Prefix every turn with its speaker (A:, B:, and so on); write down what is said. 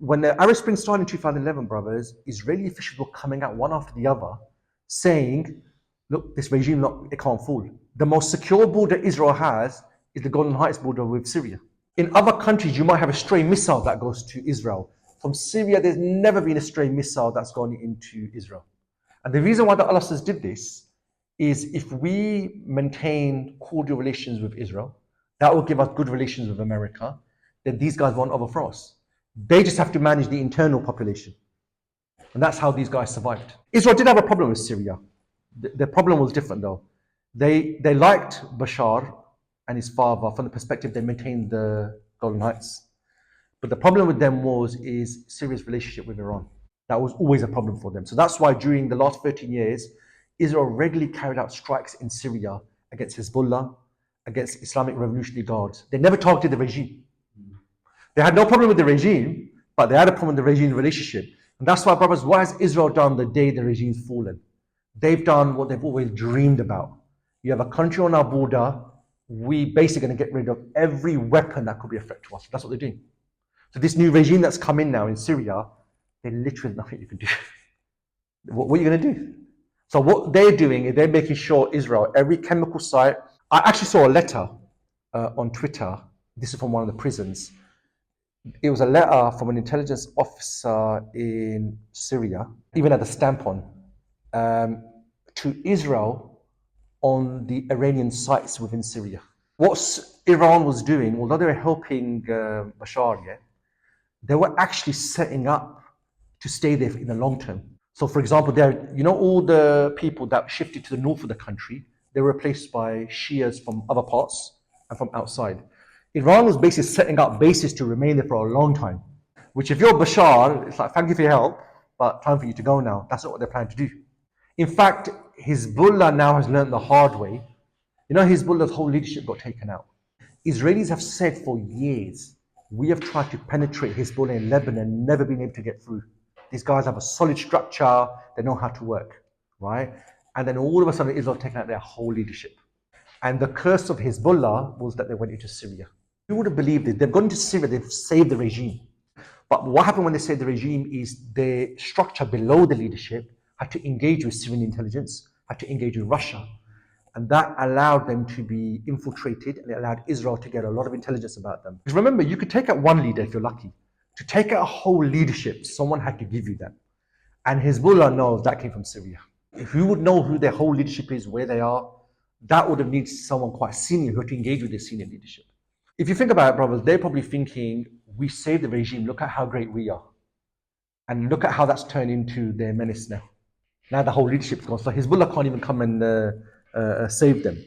A: when the Arab Spring started in 2011, brothers, Israeli officials were coming out one after the other saying, look, this regime, it can't fall. The most secure border Israel has is the Golden Heights border with Syria. In other countries, you might have a stray missile that goes to Israel. From Syria, there's never been a stray missile that's gone into Israel. And the reason why the Allah did this is if we maintain cordial relations with Israel, that will give us good relations with America, then these guys won't overthrow us. They just have to manage the internal population. And that's how these guys survived. Israel did have a problem with Syria. The problem was different though. They liked Bashar and his father from the perspective they maintained the Golden Heights. But the problem with them is Syria's relationship with Iran. That was always a problem for them. So that's why during the last 13 years, Israel regularly carried out strikes in Syria against Hizbollah, against Islamic Revolutionary Guards. They never targeted the regime. They had no problem with the regime, but they had a problem with the regime relationship. And that's why, brothers, what has Israel done the day the regime's fallen? They've done what they've always dreamed about. You have a country on our border, we basically going to get rid of every weapon that could be a threat to us. That's what they're doing. So this new regime that's come in now in Syria, there's literally nothing you can do. What are you going to do? So what they're doing is they're making sure Israel, every chemical site. I actually saw a letter on Twitter. This is from one of the prisons. It was a letter from an intelligence officer in Syria, even had a stamp on, to Israel on the Iranian sites within Syria. What Iran was doing, although they were helping Bashar, they were actually setting up to stay there in the long term. So for example, all the people that shifted to the north of the country, they were replaced by Shias from other parts and from outside. Iran was basically setting up bases to remain there for a long time, which if you're Bashar, it's like, thank you for your help, but time for you to go now. That's not what they're planning to do. In fact, Hizbollah now has learned the hard way. Hizbollah's whole leadership got taken out. Israelis have said for years, we have tried to penetrate Hizbollah in Lebanon, never been able to get through. These guys have a solid structure, they know how to work, right? And then all of a sudden, Israel taken out their whole leadership. And the curse of Hizbollah was that they went into Syria. Who would have believed it? They've gone into Syria, they've saved the regime. But what happened when they saved the regime is the structure below the leadership had to engage with Syrian intelligence, had to engage with Russia. And that allowed them to be infiltrated, and it allowed Israel to get a lot of intelligence about them. Because remember, you could take out one leader if you're lucky. To take out a whole leadership, someone had to give you that. And Hezbollah knows that came from Syria. If you would know who their whole leadership is, where they are, that would have needed someone quite senior who had to engage with their senior leadership. If you think about it, brothers, they're probably thinking, we saved the regime, look at how great we are. And look at how that's turned into their menace now. Now the whole leadership's gone. So Hezbollah can't even come and save them.